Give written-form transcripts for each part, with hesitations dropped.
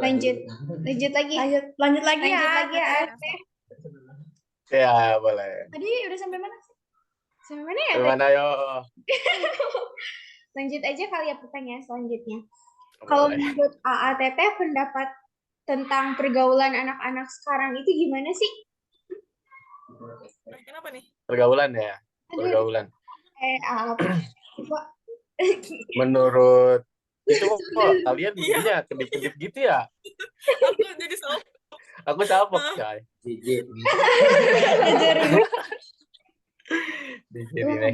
lanjut lagi. Lanjut lagi ya. Ya, boleh. Tadi udah sampai mana sih? Sampai mana ya? Gimana yo? Lanjut aja kali ya pertanyaan selanjutnya. Kalau menurut AATT pendapat tentang pergaulan anak-anak sekarang itu gimana sih? Kenapa nih? Pergaulan ya. Pergaulan. Apa? Menurut itu kok kalian jadinya kedip-kedip gitu ya? Aku jadi salah. Aku salpok, coy. Jijik.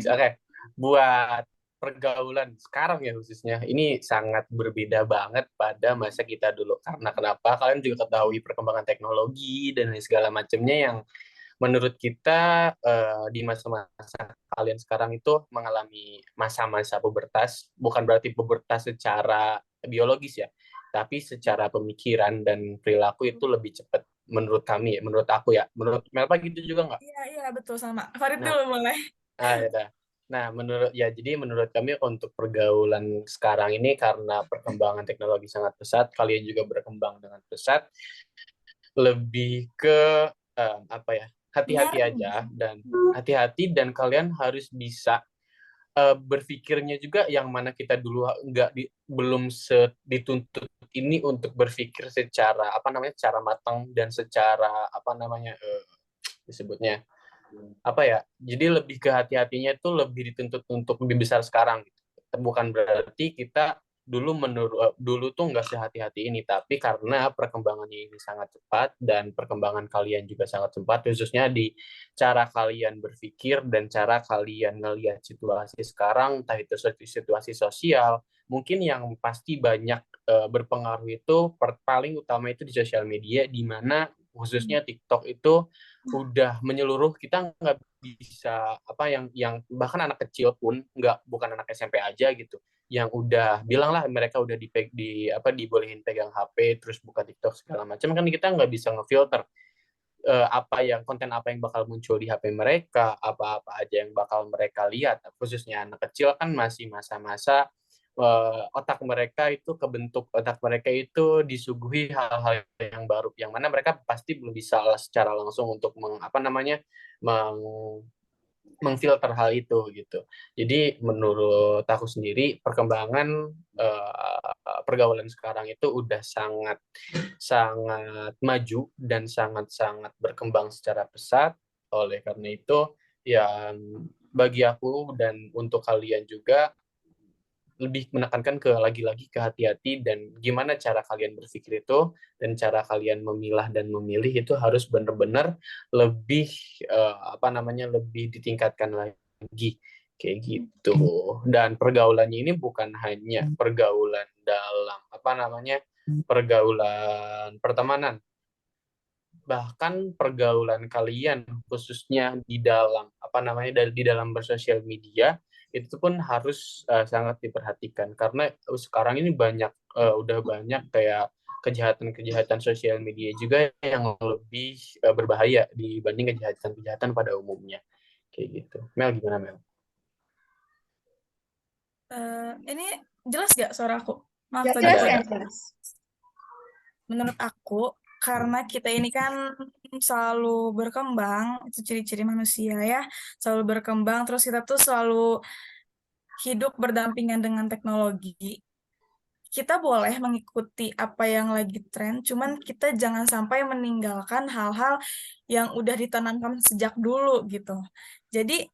Oke. Buat pergaulan sekarang ya khususnya, ini sangat berbeda banget pada masa kita dulu. Karena kenapa? Kalian juga ketahui perkembangan teknologi dan segala macamnya yang menurut kita di masa-masa kalian sekarang itu mengalami masa-masa pubertas, bukan berarti pubertas secara biologis ya, tapi secara pemikiran dan perilaku itu lebih cepat menurut kami, menurut aku ya. Menurut Melpa gitu juga nggak? Iya, betul sama. Farid dulu boleh. Ya. Nah, jadi menurut kami untuk pergaulan sekarang ini karena perkembangan teknologi sangat pesat, kalian juga berkembang dengan pesat, lebih ke hati-hati aja dan hati-hati dan kalian harus bisa berpikirnya juga yang mana kita dulu belum dituntut ini untuk berpikir secara secara matang dan secara disebutnya jadi lebih ke hati-hatinya itu lebih dituntut untuk lebih besar sekarang gitu. Bukan berarti kita dulu tuh nggak sehati-hati ini, tapi karena perkembangannya ini sangat cepat dan perkembangan kalian juga sangat cepat, khususnya di cara kalian berpikir dan cara kalian ngelihat situasi sekarang, entah itu situasi sosial, mungkin yang pasti banyak berpengaruh itu paling utama itu di sosial media, di mana khususnya TikTok itu udah menyeluruh. Kita nggak bisa yang bahkan anak kecil pun bukan anak SMP aja gitu yang udah bilang lah mereka udah dibolehin pegang HP terus buka TikTok segala macam, kan kita nggak bisa ngefilter konten apa yang bakal muncul di HP mereka, apa aja yang bakal mereka lihat. Khususnya anak kecil kan masih masa-masa otak mereka itu disuguhi hal-hal yang baru, yang mana mereka pasti belum bisa secara langsung untuk mengfilter hal itu gitu. Jadi menurut aku sendiri perkembangan pergaulan sekarang itu udah sangat sangat maju dan sangat-sangat berkembang secara pesat. Oleh karena itu ya bagi aku dan untuk kalian juga lebih menekankan lagi-lagi ke hati-hati dan gimana cara kalian berpikir itu dan cara kalian memilah dan memilih itu harus benar-benar lebih lebih ditingkatkan lagi kayak gitu. Dan pergaulannya ini bukan hanya pergaulan dalam pergaulan pertemanan, bahkan pergaulan kalian khususnya di dalam di dalam bersosial media itu pun harus sangat diperhatikan, karena sekarang ini udah banyak kayak kejahatan-kejahatan sosial media juga yang lebih berbahaya dibanding kejahatan-kejahatan pada umumnya kayak gitu. Mel, gimana Mel? Ini jelas gak suara aku? Maaf, Jelas. Menurut aku, karena kita ini kan selalu berkembang, itu ciri-ciri manusia ya, selalu berkembang, terus kita tuh selalu hidup berdampingan dengan teknologi. Kita boleh mengikuti apa yang lagi tren, cuman kita jangan sampai meninggalkan hal-hal yang udah ditanamkan sejak dulu gitu. Jadi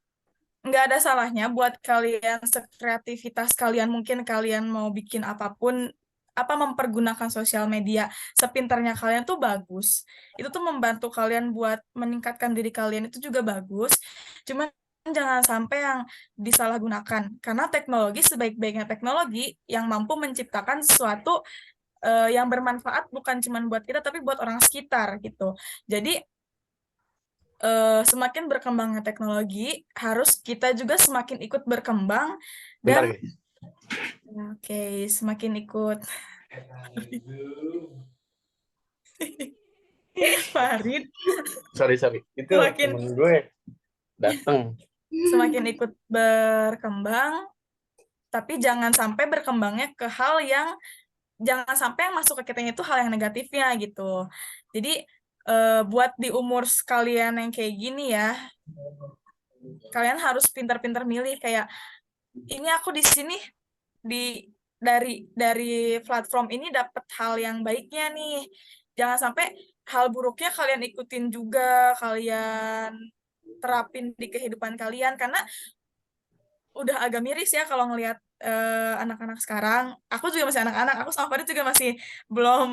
nggak ada salahnya buat kalian sekreativitas kalian, mungkin kalian mau bikin apapun, mempergunakan sosial media sepintarnya kalian tuh bagus. Itu tuh membantu kalian buat meningkatkan diri kalian, itu juga bagus. Cuman jangan sampai yang disalahgunakan. Karena teknologi sebaik-baiknya teknologi yang mampu menciptakan sesuatu yang bermanfaat bukan cuma buat kita tapi buat orang sekitar gitu. Jadi semakin berkembangnya teknologi, harus kita juga semakin ikut berkembang dan semakin ikut. Farid. Sorry. Itu temen gue datang. Semakin ikut berkembang, tapi jangan sampai berkembangnya ke hal yang jangan sampai yang masuk ke kitanya itu hal yang negatifnya gitu. Jadi buat di umur kalian yang kayak gini ya, kalian harus pintar-pintar milih kayak ini aku di sini di dari platform ini dapat hal yang baiknya nih. Jangan sampai hal buruknya kalian ikutin juga, kalian terapin di kehidupan kalian karena udah agak miris ya kalau ngelihat anak-anak sekarang. Aku juga masih anak-anak, aku sama Farid juga masih belum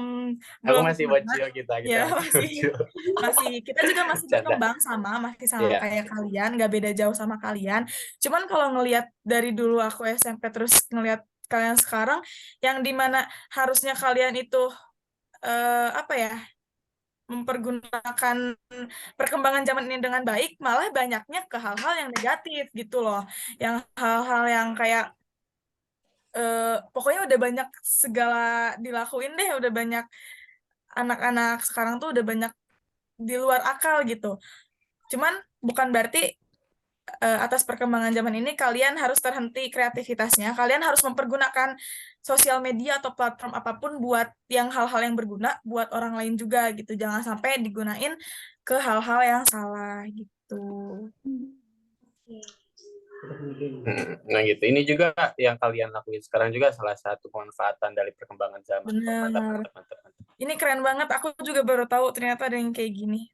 Aku belum masih gimana. bocil, kita Ya masih bocil. masih kita juga masih Canda. berkembang masih sama Iya. kayak kalian, nggak beda jauh sama kalian. Cuman kalau ngelihat dari dulu aku SMP terus ngelihat kalian sekarang, yang dimana harusnya kalian itu apa ya, mempergunakan perkembangan zaman ini dengan baik, malah banyaknya ke hal-hal yang negatif gitu loh. Yang hal-hal yang kayak pokoknya udah banyak segala dilakuin deh, udah banyak anak-anak sekarang tuh udah banyak di luar akal gitu. Cuman bukan berarti atas perkembangan zaman ini kalian harus terhenti kreativitasnya. Kalian harus mempergunakan sosial media atau platform apapun buat yang hal-hal yang berguna buat orang lain juga gitu. Jangan sampai digunain ke hal-hal yang salah gitu. Nah gitu. Ini juga yang kalian lakuin sekarang juga salah satu pemanfaatan dari perkembangan zaman. Bener. Mantap, mantap. Ini keren banget. Aku juga baru tahu ternyata ada yang kayak gini.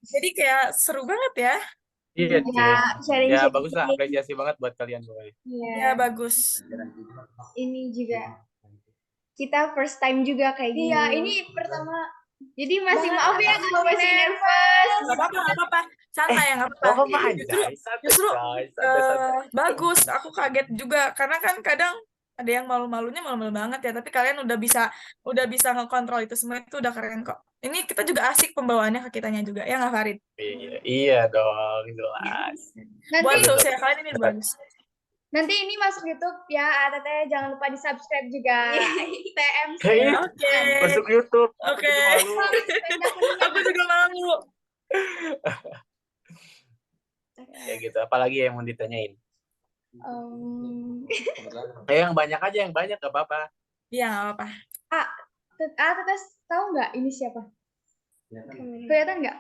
Jadi kayak seru banget ya. Iya, sharing ya bagus lah, apresiasi banget buat kalian pokoknya. Ya bagus. Ini juga kita first time juga kayak gini. Iya, ini pertama. Jadi masih maaf ya kalau masih nervous. Gak apa-apa. Santai ya, gak apa-apa. Justru bagus. Aku kaget juga karena kan kadang ada yang malu-malunya malu-malu banget ya. Tapi kalian udah bisa ngekontrol itu semua, itu udah keren kok. Ini kita juga asik pembawaannya ke kitanya juga ya nggak Farid? Iya dong, jelas. Buat sosial kalian ini bagus. Nanti ini masuk YouTube ya, Teteh jangan lupa di subscribe juga. TMC. Oke. Masuk YouTube. Oke. Aku juga malu. Ya gitu. Apalagi yang mau ditanyain? Yang banyak aja, yang banyak gak apa-apa. Iya gak apa-apa. Teteh tahu nggak ini siapa? Kelihatan nggak?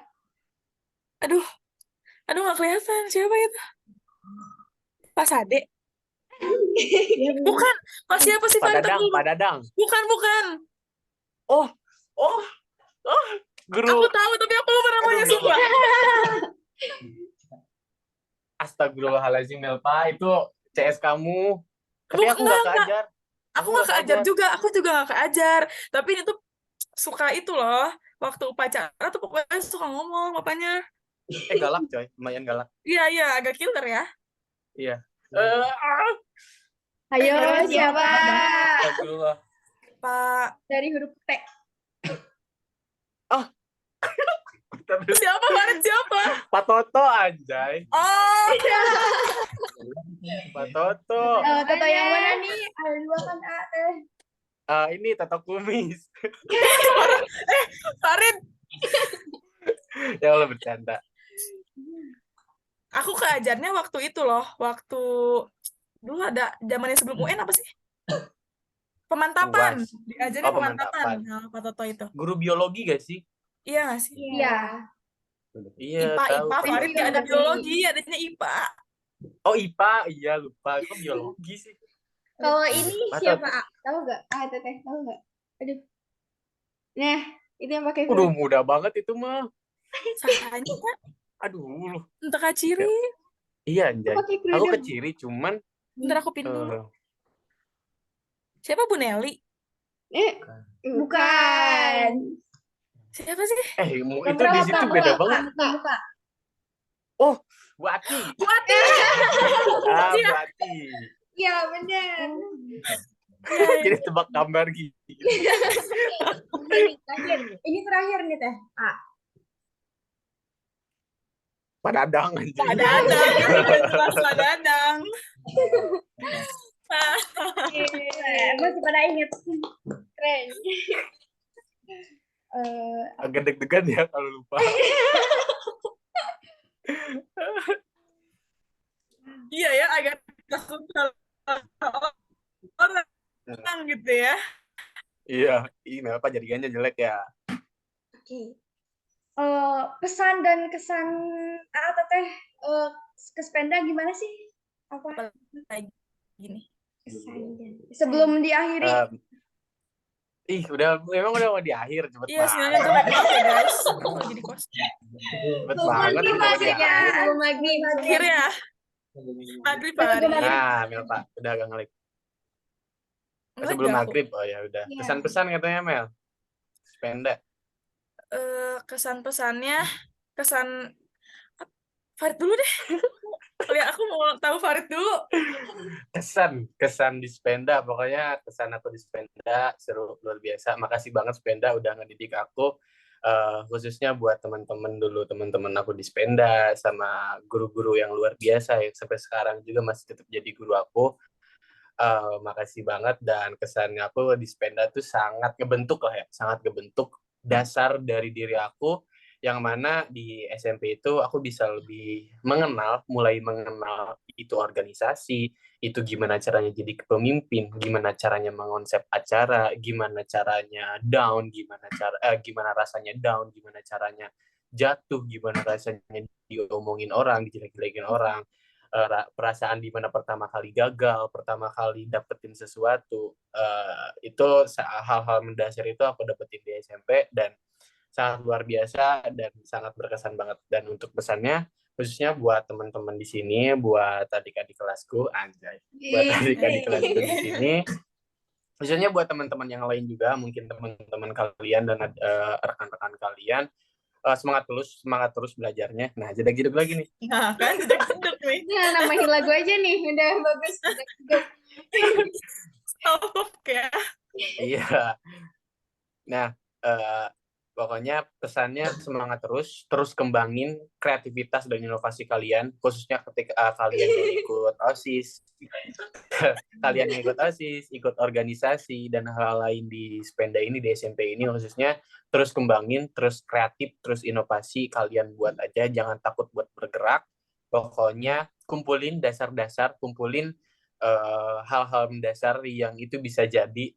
Aduh nggak kelihatan siapa itu? Pak Sade? Bukan. Pak siapa sih Pak Dadang. Bukan. Oh, guru. Aku tahu tapi aku lupa namanya sumpah. Astagfirullahaladzim, Melpa, itu CS kamu. Tapi aku nggak keajar. Aku nggak keajar juga. Aku juga nggak keajar. Tapi ini tuh suka itu loh. Waktu upacara tuh pokoknya suka ngomong bapaknya. Galak coy, lumayan galak. Iya, agak killer ya. Iya. Ayo, siapa? Astagfirullah. Pak. Dari huruf T. Siapa? Pak Toto anjay. Oh. Pak Toto. Toto yang mana nih? Ada dua kan Teh. Ini Toto Kumis. Farid. Ya Allah, bercanda. Aku keajarnya waktu itu loh, waktu dulu ada zamannya sebelum UN apa sih? Pemantapan. Diajarin pemantapan. Nah, Pak Toto itu. Guru biologi gak sih? Iya nggak sih? Iya. IPA, Farid nggak ada biologi, adanya IPA. Oh IPA, iya lupa. Kok biologi sih? Kalau ini siapa? Tahu nggak? Teteh tahu nggak? Aduh. Nah, itu yang pakai. Udah mudah banget itu mah. Sahanya kan? Aduh. Untuk Kaciri. Iya anjay. Aku keciri cuman. Bentar aku pin dulu. Siapa Bu Nelly? Bukan. Siapa sih? Itu di situ beda banget. Buka. Oh, Bu Ati. Bu Ati. Bu Ati. Iya, benar. Jadi tebak gambar gitu. Ini terakhir nih Teh. Pak Dadang aja. Pak Dadang. Jelas Pak Dadang. Masih pada inget. Keren. Agak deg-degan ya kalau lupa. Iya ya, agak takut kalau orang gitu ya. Iya, ini apa jadinya jelek ya. Oke. Pesan dan kesan Teteh ke Spenda gimana sih? Apa Apalagi gini. kesan dan sebelum diakhiri? Memang udah mau di akhir, cepet Iya, sinyalnya banget. jelek, maaf ya guys. Aku lagi di kos. Cepet Belum banget maghrib udah mau di akhirnya. akhir. Belum maghrib. Akhirnya, maghrib Pak Ari. Nah, Mel Pak, udah agak ngelik. Ngelag Sebelum gak aku? maghrib, oh ya udah. Iya. Pesan-pesan katanya Mel. Spenda. Kesan-pesannya, kesan Farid dulu deh. Lihat, aku mau tahu Farid dulu. Kesan di Spenda, pokoknya kesan aku di Spenda seru luar biasa. Makasih banget Spenda udah ngedidik aku, khususnya buat teman-teman aku di Spenda sama guru-guru yang luar biasa yang sampai sekarang juga masih tetap jadi guru aku. Makasih banget, dan kesannya aku di Spenda tuh sangat ngebentuk dasar dari diri aku, yang mana di SMP itu aku bisa lebih mulai mengenal itu organisasi, itu gimana caranya jadi pemimpin, gimana caranya mengonsep acara, gimana caranya down, gimana rasanya down, gimana caranya jatuh, gimana rasanya diomongin orang, dijelek-jelekin orang, perasaan di mana pertama kali gagal, pertama kali dapetin sesuatu, itu hal-hal mendasar itu aku dapetin di SMP dan sangat luar biasa dan sangat berkesan banget. Dan untuk pesannya khususnya buat teman-teman di sini, buat adik-adik kelasku, buat adik-adik kelasku di sini, khususnya buat teman-teman yang lain juga, mungkin teman-teman kalian dan rekan-rekan kalian, semangat terus belajarnya. Nah, jedek-jedek lagi nih. Nah, kan jedek-jedek nih. Ya, nambahin lagu aja nih. Udah bagus. Oke. Iya. Nah, pokoknya pesannya semangat terus kembangin kreativitas dan inovasi kalian, khususnya ketika kalian yang ikut OSIS, ikut organisasi, dan hal lain di Spenda ini, di SMP ini khususnya, terus kembangin, terus kreatif, terus inovasi, kalian buat aja, jangan takut buat bergerak, pokoknya kumpulin dasar-dasar, kumpulin hal-hal mendasar yang itu bisa jadi,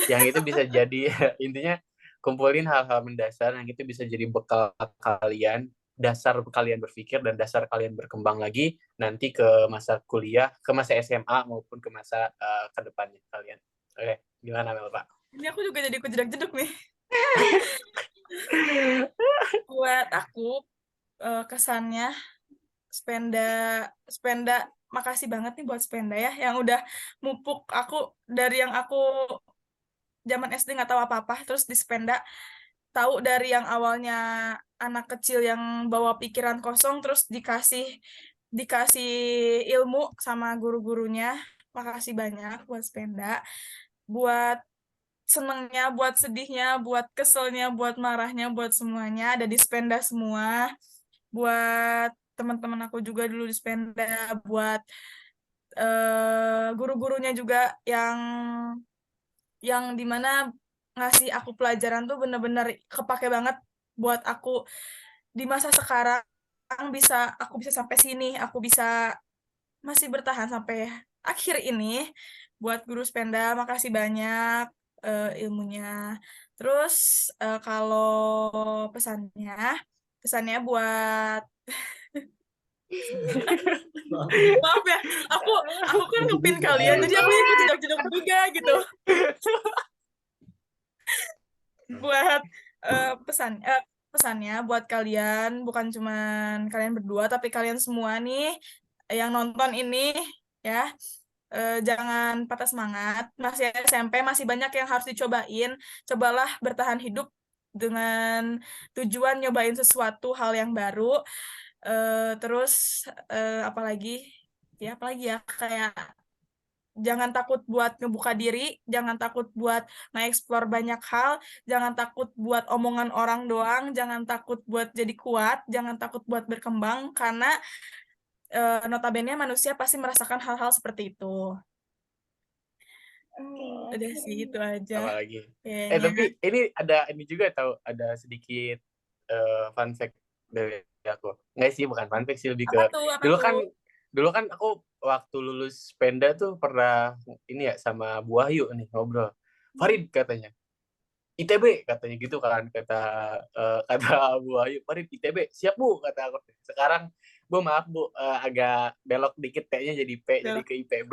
yang itu bisa jadi intinya kumpulin hal-hal mendasar yang itu bisa jadi bekal kalian, dasar kalian berpikir dan dasar kalian berkembang lagi nanti ke masa kuliah, ke masa SMA maupun ke masa kedepannya kalian. Oke, gimana Mel Pak? Ini aku juga jadi ikut jedek-jedek nih. Buat aku kesannya Spenda makasih banget nih buat Spenda ya yang udah mupuk aku dari yang aku zaman SD nggak tahu apa-apa, terus di Spenda tahu dari yang awalnya anak kecil yang bawa pikiran kosong terus dikasih ilmu sama guru-gurunya. Makasih banyak buat Spenda, buat senengnya, buat sedihnya, buat keselnya, buat marahnya, buat semuanya ada di Spenda semua. Buat teman-teman aku juga dulu di Spenda, buat guru-gurunya juga yang dimana ngasih aku pelajaran tuh bener-bener kepake banget buat aku di masa sekarang, aku bisa sampai sini, aku bisa masih bertahan sampai akhir ini. Buat guru Spenda makasih banyak ilmunya. Terus kalau pesannya buat maaf ya, aku kan ngepin kalian jadi aku ikut jedok-jedok juga gitu. Buat pesannya buat kalian, bukan cuman kalian berdua tapi kalian semua nih yang nonton ini ya, jangan patah semangat, masih SMP, masih banyak yang harus dicobain. Cobalah bertahan hidup dengan tujuan nyobain sesuatu hal yang baru. Terus apalagi ya kayak jangan takut buat ngebuka diri, jangan takut buat nge-explore banyak hal, jangan takut buat omongan orang doang, jangan takut buat jadi kuat, jangan takut buat berkembang, karena notabene manusia pasti merasakan hal-hal seperti itu. Udah sih, itu aja Apalagi. kayaknya. Tapi ini juga tahu, ada sedikit fun fact dari aku. Nggak sih, bukan fun fact sih, lebih ke Apa tuh? dulu kan aku waktu lulus Penda tuh pernah ini ya sama Bu Wahyu nih ngobrol. Farid katanya, ITB katanya gitu kan, kata Bu Wahyu, Farid ITB, siap Bu kata aku. Sekarang Bu maaf Bu, agak belok dikit kayaknya jadi jadi ke IPB.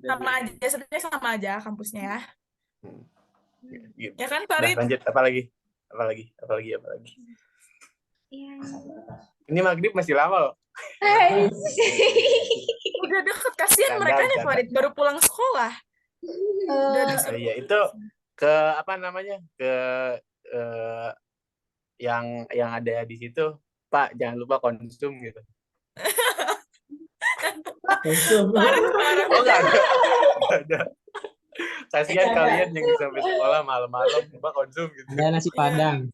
Sama aja, sebenarnya sama aja kampusnya ya. Gitu. Ya kan Nah, Farid? lanjut apa lagi? Iya. Ini maghrib masih lama loh. Udah deket, kasihan Canda, mereka nih canda. Farid baru pulang sekolah. Udah disuruh. Iya itu ke apa namanya, ke yang ada di situ, Pak jangan lupa konsum gitu. Farid parah. Oh nggak ada. Kasihan kalian yang sampai sekolah malam-malam lupa konsum gitu. Ada nasi Padang.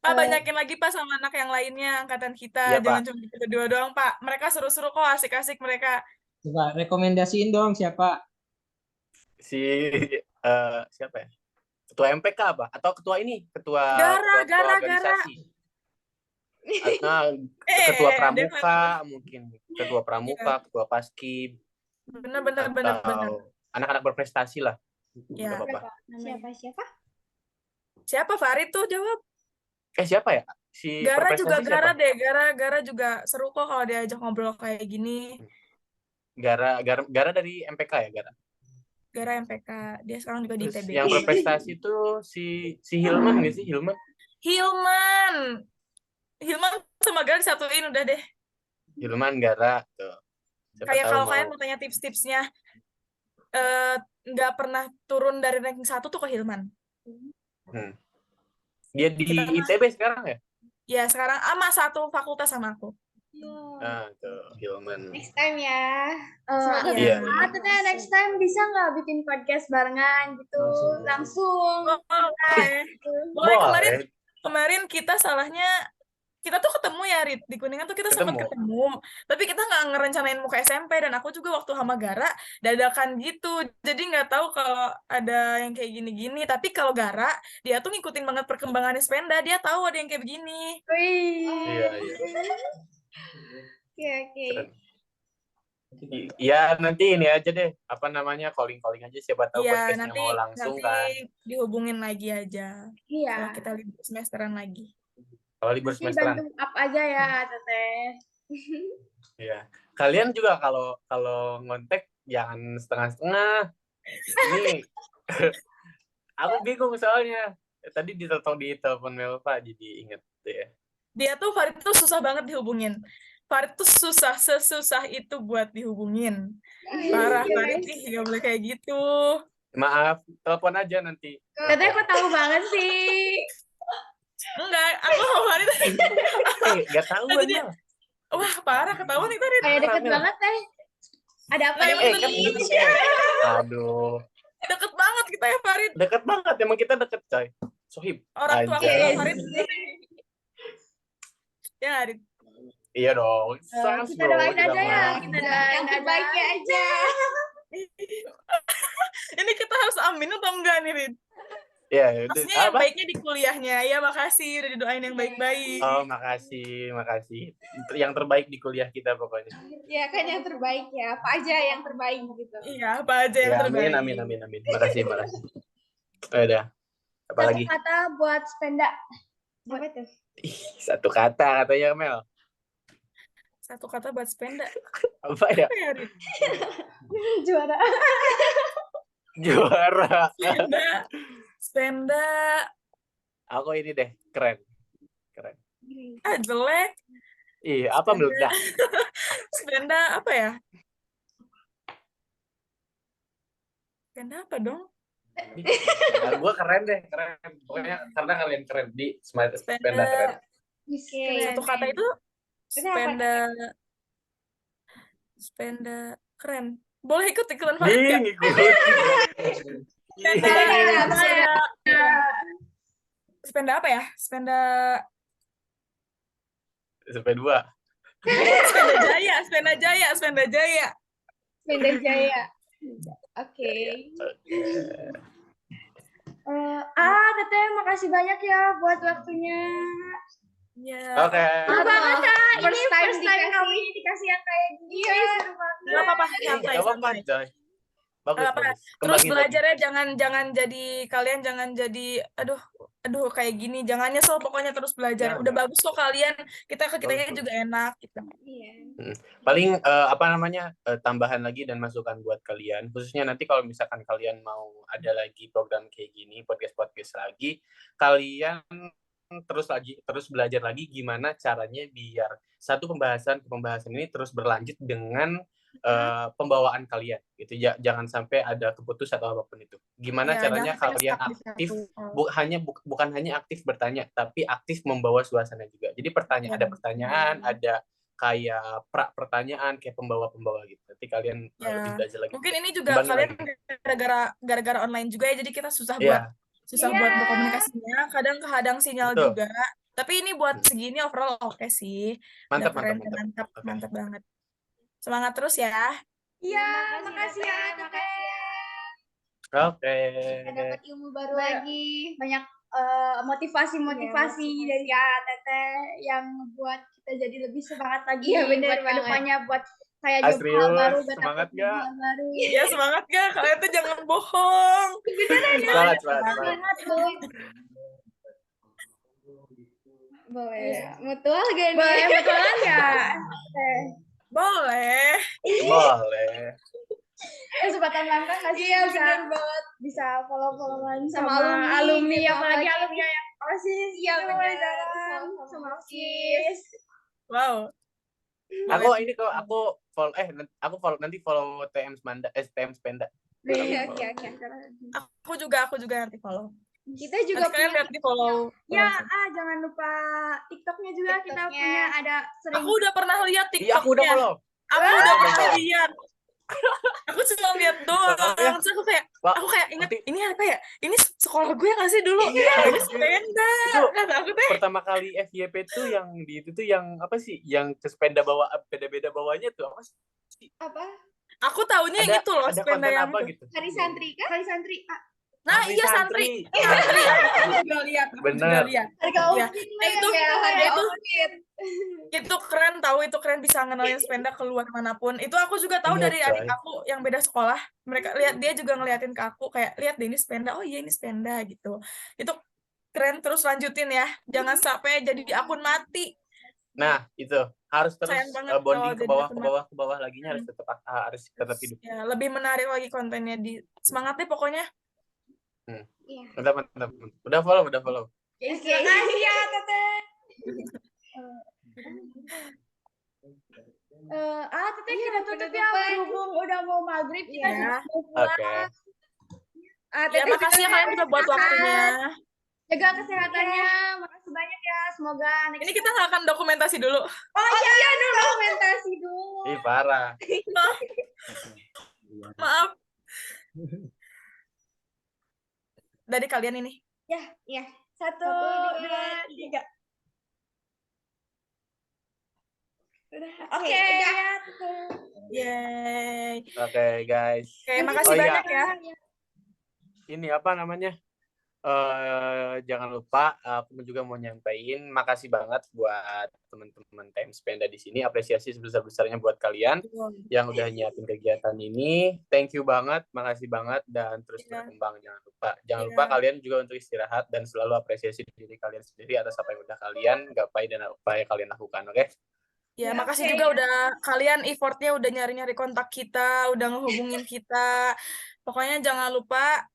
Pak, banyakin lagi Pak sama anak yang lainnya angkatan kita. Iya, Jangan Pak. cuma kita berdua doang Pak. Mereka seru-seru kok, asik-asik mereka. Coba rekomendasiin dong siapa? Si siapa ya? Ketua MPK apa? Atau ketua ini? Ketua Gara. organisasi. Ketua pramuka mungkin. Ketua pramuka, ketua paski. Bener. Atau anak-anak berprestasi lah. Ya. Nggak apa-apa. Siapa? Siapa Farid tuh jawab? Siapa ya? Si Gara juga berprestasi Gara siapa? deh. Gara juga seru kok kalau diajak ngobrol kayak gini. Gara dari MPK ya, Gara. Gara MPK. Dia sekarang juga di Terus ITB. yang berprestasi tuh si Hilman nggak sih? Hilman sama Gara disatuin udah deh. Hilman, Gara tuh. Siapa Kayak tahu kalau mau. kalian mau tanya tips-tipsnya nggak pernah turun dari ranking 1 tuh ke Hilman. Dia di ITB sekarang ya? Ya sekarang satu fakultas sama aku. Tuh Hilman. Next time ya. Iya. Teteh next time bisa nggak bikin podcast barengan gitu langsung. Boleh. Kemarin kita salahnya kita tuh ketemu ya Rit di Kuningan tuh kita sempat ketemu, tapi kita nggak ngerencanain mau ke SMP dan aku juga waktu sama Gara dadakan gitu, jadi nggak tahu kalau ada yang kayak gini-gini. Tapi kalau Gara dia tuh ngikutin banget perkembangannya Spenda, dia tahu ada yang kayak begini. Iya. Oke. Ya nanti ini aja deh, apa namanya, calling aja, siapa tahu podcastnya mau langsung kan. Dihubungin lagi aja. Iya. Kalau kita libur semesteran lagi. Kalau libur semesteran. Bantu up aja ya Teteh. Iya. Kalian juga kalau ngontek jangan setengah-setengah. Ini aku bingung soalnya. Tadi di telepon Melva jadi inget tuh ya. Dia tuh Farid tuh susah banget dihubungin. Farid tuh sesusah itu buat dihubungin. Parah, Farid nggak boleh kayak gitu. Maaf, telepon aja nanti. Teteh kok tahu banget sih? Enggak, aku sama Farid. Nggak tahu Jadi, wah parah, ketahuan nih Farid. Kayak deket banget teh. Ada apa nih? Aduh. Deket banget kita ya Farid. Deket banget, emang kita deket coy. Sohib. Orang tua aku Farid. Ya Farid. Iya dong. Kita doain aja ya. Kita doain yang terbaiknya aja. Ini kita harus amin atau enggak nih Rid? Ya, maksudnya yang baiknya di kuliahnya. Ya makasih udah didoain yang baik-baik. Oh makasih. Yang terbaik di kuliah kita pokoknya. Ya kan yang terbaik ya. Apa aja yang terbaik gitu. Iya, apa aja yang terbaik. Amin. Makasih. Udah. Apa lagi? Satu kata buat Spenda. Apa tuh? Satu kata katanya Mel. Satu kata buat Spenda. Apa ya? Juara. Spenda. Aku ini deh, keren. Jelek. Apa meledak? Spenda apa ya? Spenda apa dong? Gue keren deh, keren. Pokoknya karena kalian keren di Spenda keren. Satu kata itu Spenda keren. Boleh ikutan Farid nggak? Spenda apa ya? Spenda 2. Spenda Jaya. Oke. Teteh makasih banyak ya buat waktunya. Ya. Oke. Seru banget, Kak. First time kami dikasih yang kayak gini. Iya. Seru banget. Gak apa-apa, Nggak santai, apa-apa, santai. Joy. Bagus, Apa, bagus. terus Kembangin lagi. belajarnya jangan jadi kalian jangan jadi aduh kayak gini, jangan nyesel pokoknya terus belajar. Udah Jangan. bagus kok kalian, kitanya Bagus. juga enak gitu. Iya. Paling tambahan lagi dan masukan buat kalian, khususnya nanti kalau misalkan kalian mau ada lagi program kayak gini, podcast lagi, kalian terus belajar lagi gimana caranya biar satu pembahasan ke pembahasan ini terus berlanjut dengan pembawaan kalian gitu. Jangan sampai ada keputus atau apapun itu. Gimana Ya, caranya jangan sampai kalian stuck di aktif, satu. bukan hanya aktif bertanya, tapi aktif membawa suasana juga. Jadi ada pertanyaan, ada kayak pertanyaan kayak pembawa gitu. Nanti kalian Ya, lebih belajar lagi. mungkin ini juga Kembangin kalian lagi. gara-gara online juga ya, jadi kita susah Iya, buat berkomunikasinya, kadang kehadang sinyal betul. juga. Tapi ini buat segini overall oke sih. Udah Mantap, keren, mantap, mantap. Oke. mantap banget. Semangat terus ya. Iya, makasih ya, Teteh. Oke. Kita dapat ilmu baru lagi, banyak motivasi dari Teteh yang membuat kita jadi lebih semangat lagi buat kedepannya, buat kayak Ah, nyoba hal baru, serius? buat Semangat takut nggak? hal baru. Ya semangat gak? Kalian tuh jangan bohong. Semangat. Semangat, boleh. Mutual gak nih? Boleh mutualan nggak? Boleh. Boleh. Kesempatan langka nggak sih? Iya, benar banget. Bisa follow-followan sama alumni, apalagi alumni yang OSIS. Iya, benar. Sama OSIS. Wow. Aku follow nanti follow TM Spenda. Iya, oke. Aku juga nanti follow. Kita juga Nanti kalian lihat di follow. Ya, jangan lupa TikToknya juga. Kita punya ada sering. Aku udah pernah lihat Iya, aku udah TikToknya. follow. Aku udah pernah lihat. Aku cuma lihat doang. Soalnya, Terus aku kayak ingat nanti- ini apa ya? Ini sekolah gue nggak sih dulu? Iya. Ini sepeda. Itu Kata aku teh. pertama kali FYP tuh yang di itu tuh yang apa sih? Yang ke sepeda beda-beda bawanya tuh apa sih? Apa? Aku taunya itu loh Ada sepeda konten yang apa itu. gitu? Hari santri kan? Hari santri. Nah, Hari iya santri. santri. Santri. Aku juga lihat. Bener. Harga Ya. outfit Itu harga itu outfit. itu keren tahu, itu keren bisa ngenalin sepeda keluar manapun. Itu aku juga tahu Iya, dari coy. adik aku yang beda sekolah. Mereka lihat, dia juga ngeliatin ke aku kayak lihat deh ini sepeda. Oh iya ini sepeda gitu. Itu keren, terus lanjutin ya. Jangan sampai jadi akun mati. Nah, itu harus terus Sayang banget bonding kalau ke bawah laginya harus tetap hidup. Ya, lebih menarik lagi kontennya di semangat deh pokoknya. Iya. Mantap. Udah follow. Terima kasih ya, Teteh. Teteh kita tutup ya, berhubung udah mau maghrib, kita Ya. mau pulang. Oke. Ya, Teteh makasih ya juga kalian udah buat waktunya. jaga kesehatannya. Makasih banyak ya. Semoga Ini kita nggak akan dokumentasi dulu. Oh iya, dulu dokumentasi dulu. Ih, parah. Maaf. Dari kalian ini. Ya. 1, 2, 3. Oke. Yeay. Oke, guys. Oke, makasih Oh, iya. banyak ya. Ini apa namanya? Jangan lupa aku juga mau nyampein makasih banget buat teman-teman TM Spenda di sini, apresiasi sebesar-besarnya buat kalian yang udah nyiapin kegiatan ini. Thank you banget, makasih banget dan terus Iya. berkembang. Jangan Iya. lupa kalian juga untuk istirahat dan selalu apresiasi diri kalian sendiri atas apa yang udah kalian gapai dan apa yang kalian lakukan, oke? Ya, Ya, makasih oke. juga udah kalian effortnya udah nyari-nyari kontak kita, udah ngehubungin kita. Pokoknya jangan lupa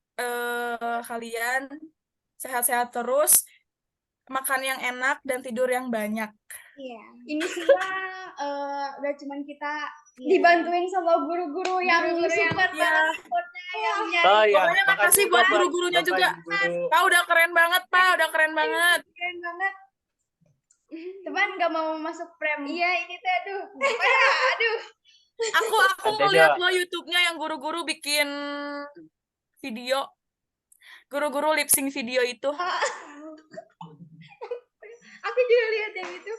kalian sehat-sehat terus, makan yang enak dan tidur yang banyak. Iya. Ini semua udah cuman kita dibantuin sama guru-guru yang super Ya. supportnya yang Oh iya, Pokoknya makasih buat guru-gurunya Bapak juga. Ibu. Pak udah keren banget, Pak, udah keren banget. keren banget. Teman nggak mau masuk frame. Iya, ini tuh aduh. Aku Ada ngeliat aja. lo YouTube-nya yang guru-guru bikin video. Guru-guru lip sync video itu. Aku juga lihat yang itu.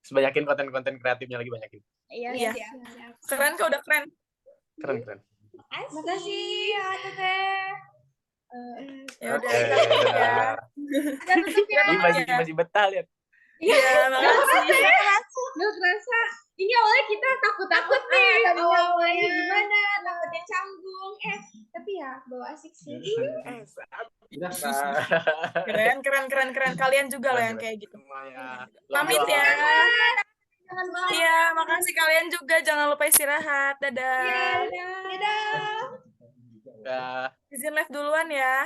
Sebanyakin konten-konten kreatifnya lagi banyakin. Iya. siap. Keren kok, udah keren. Keren. Makasih ya, Teteh. Ya udah, Oke, kita tutup ya. dadah. Kita tutup ya. Ini masih betah lihat. Iya, makasih. Nggak kerasa. Ini awalnya kita takut nih. Awalnya gimana? Takutnya canggung. Tapi ya bawa asik sih. Keren. Kalian juga loh yang kayak gitu. Semuanya. Pamit ya. Jangan banget. Iya, makasih kalian juga. Jangan lupa istirahat. Dadah. Dadah. Dadah. Izin live duluan ya.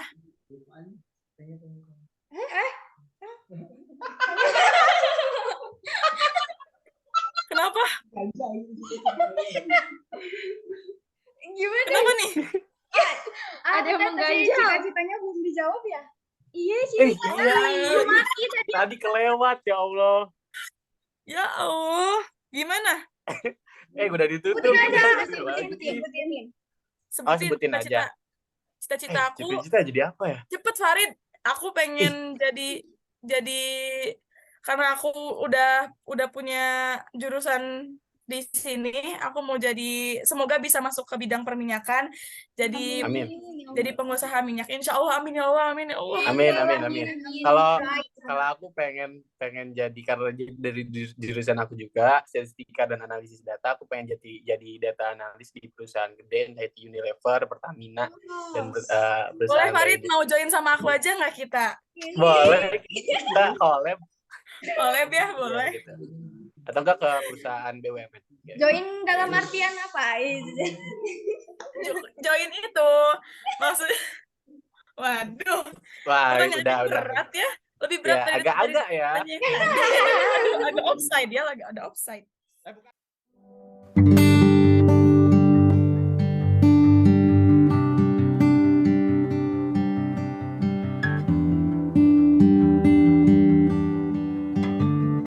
Kenapa? Gimana? Kenapa nih? Ada yang mengganjal. Cita-citanya belum dijawab ya? Iya sih. Iya. Tadi kelewat ya Allah. Ya Allah. Gimana? Udah ditutup. Sebutin. Sebutin cita-cita. aja. Cita-cita aku. Cita-cita jadi apa ya? Cepet Farid. Aku pengen jadi karena aku udah punya jurusan di sini, aku mau semoga bisa masuk ke bidang perminyakan, jadi Amin. jadi pengusaha minyak. Insya Allah, amin ya Allah, amin ya Allah. Amin. Kalau aku pengen jadi, karena dari jurusan aku juga statistika dan analisis data, aku pengen jadi data analis di perusahaan gede, entah itu Unilever, Pertamina, dan Boleh perusahaan Farid lainnya. mau join sama aku aja nggak kita? Boleh, kita collab. Collab ya, boleh. Ya, gitu. Atau enggak ke perusahaan BUMN. Join dalam artian apa? Join itu maksudnya. Waduh, Wah, pertanyaannya udah. berat ya. Lebih berat Ya, dari agak-agak ya. agak offside ya, agak ada offside.